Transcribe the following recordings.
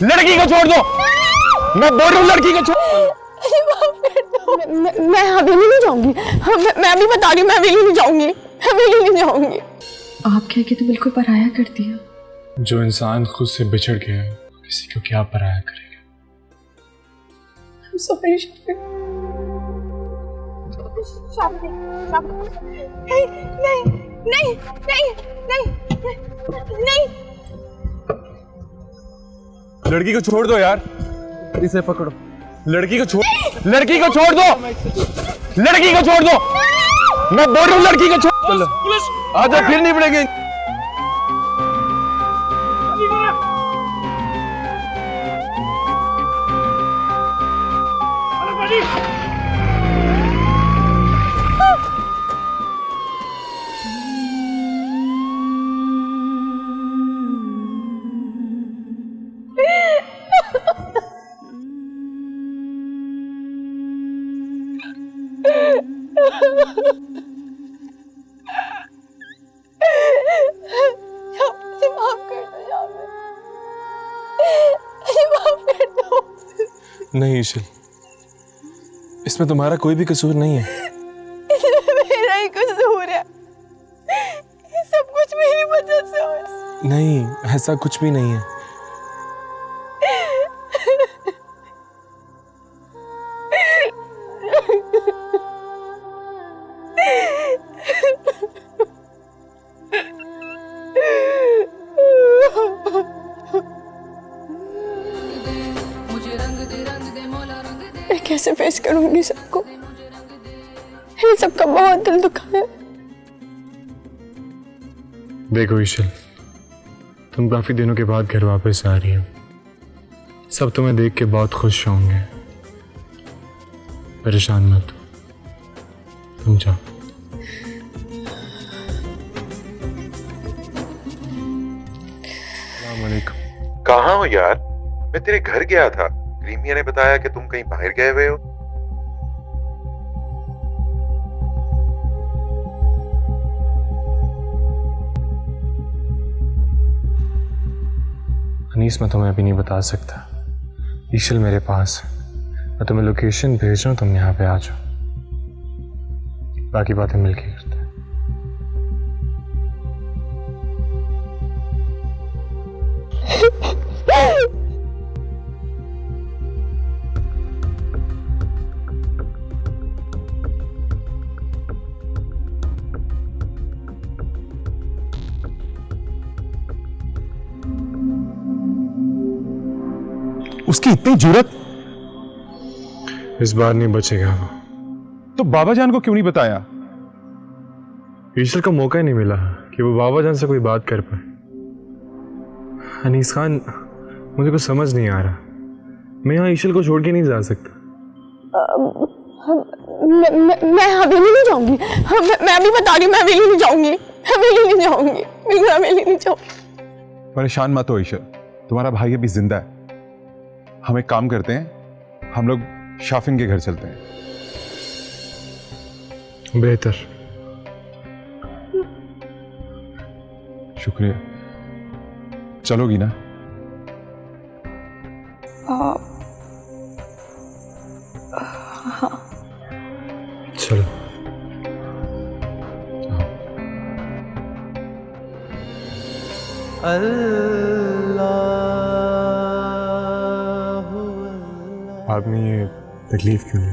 लड़की को छोड़ दो। मैं बोल रहा हूँ लड़की को छोड़। मैं हवेली नहीं जाऊंगी। मैं अभी बता रही हूँ, मैं हवेली नहीं जाऊंगी, हवेली नहीं जाऊंगी। आप कह के तो बिल्कुल पराया कर दिया। जो इंसान खुद से बिछड़ गया है किसी को क्या पराया करेगा। I'm sorry, Shafi. नहीं नहीं नहीं नहीं नहीं। लड़की को छोड़ दो यार, इसे पकड़ो। लड़की को छोड़ दो। लड़की को छोड़ दो। मैं बोल रहा हूँ लड़की को छोड़। आजा फिर नहीं पड़ेंगे। नहीं ईशल, इसमें तुम्हारा कोई भी कसूर नहीं है। मेरा ही कसूर है, सब कुछ मेरी वजह से हो रहा है। नहीं, ऐसा कुछ भी नहीं है। मैं कैसे फेस करूंगी सबको? मैंने सबका बहुत दिल दुखा है। देखो ईशल, तुम काफी दिनों के बाद घर वापस आ रही हो। सब तुम्हें देख के बहुत खुश होंगे। परेशान मत हो, तुम जाओ। अस्सलामुअलैकुम। कहाँ हो यार? मैं तेरे घर गया था, क्रीमिया ने बताया कि तुम कहीं बाहर गए हुए हो। अनीस, मैं तुम्हें अभी नहीं बता सकता। ईशल मेरे पास है, मैं तुम्हें लोकेशन भेज रहा हूँ, तुम यहाँ पे आ जाओ। बाकी बातें मिलके करते हैं। उसकी इतनी जुर्रत। इस बार नहीं बचेगा वो। तो बाबा जान को क्यों नहीं बताया? ईशल को मौका ही नहीं मिला कि वो बाबा जान से कोई बात कर पाए। अनीस खान, मुझे कुछ समझ नहीं आ रहा। मैं यहाँ ईशल को छोड़ के नहीं जा सकता। मैं हवेली नहीं जाऊंगी। मैं अभी बता रही हूँ, मैं हवेली नहीं जाऊंगी, हवेली नहीं जाऊंगी, बिल्कुल हवेली नहीं जाऊंगी। परेशान मत हो ईशर, तुम्हारा भाई अभी जिंदा है। हम एक काम करते हैं, हम लोग शाफिन के घर चलते हैं। बेहतर। शुक्रिया। चलोगी ना? चलो। आपने ये तकलीफ क्यों ली?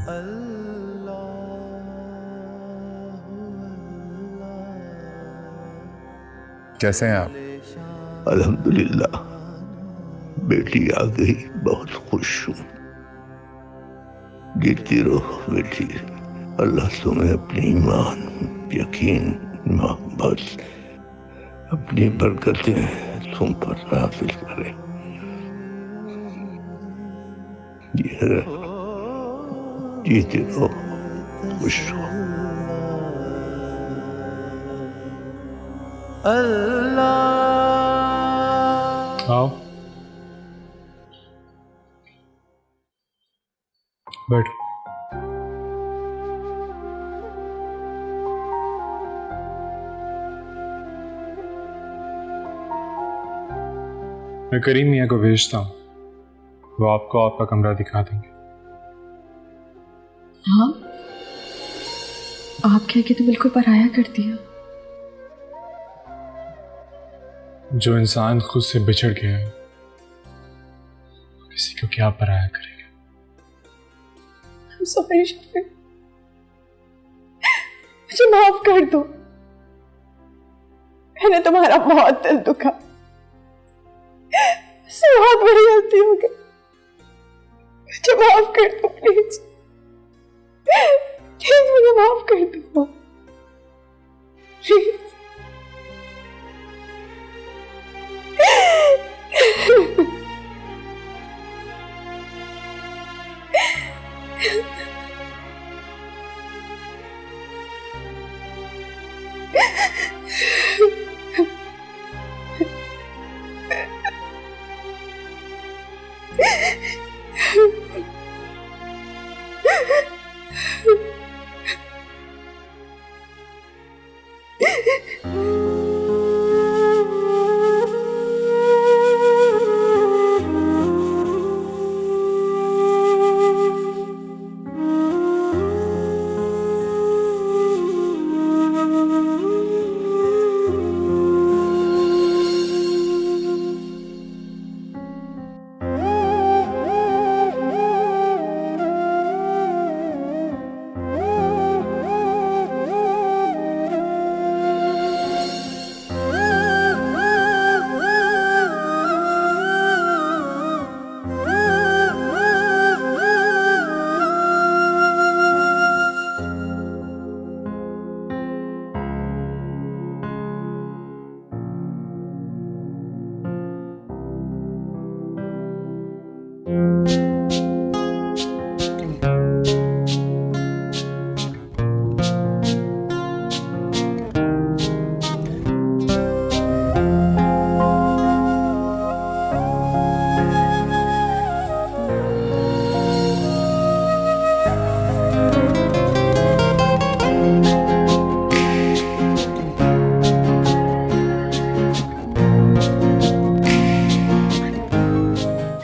कैसे हैं आप? अल्हम्दुलिल्लाह, बेटी आ गई, बहुत खुश हूँ। जीती रहो बेटी, अल्लाह तुम्हें अपनी ईमान, यकीन, मोहब्बत, अपनी बरकतें तुम पर नाज़िल करे। जीते रहो, खुश रहो। आओ, बैठ। मैं करीम मियाँ को भेजता हूँ, वो आपको आपका कमरा दिखा देंगे। हाँ, आप कह के तो बिल्कुल पराया कर दिया। जो इंसान खुद से बिछड़ गया है किसी को क्या पराया करेगा। I'm sorry, शाफिक, मुझे माफ कर दो। मैंने तुम्हारा बहुत दिल दुखा, मुझसे बहुत बड़ी गलती हो गई। मुझे माफ कर दो प्लीज, प्लीज मुझे माफ कर दो प्लीज।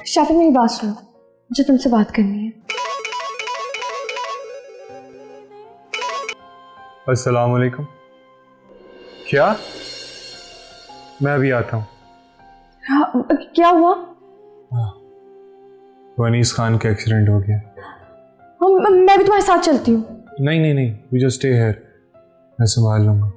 शाफिक, मेरी बात सुनो, मुझे तुमसे बात करनी है। अस्सलाम वालेकुम। क्या? मैं अभी आता हूँ। हाँ, क्या हुआ? वनीस खान का एक्सीडेंट हो गया। मैं भी तुम्हारे साथ चलती हूँ। नहीं, यू जस्ट स्टे हियर, मैं संभाल लूंगा।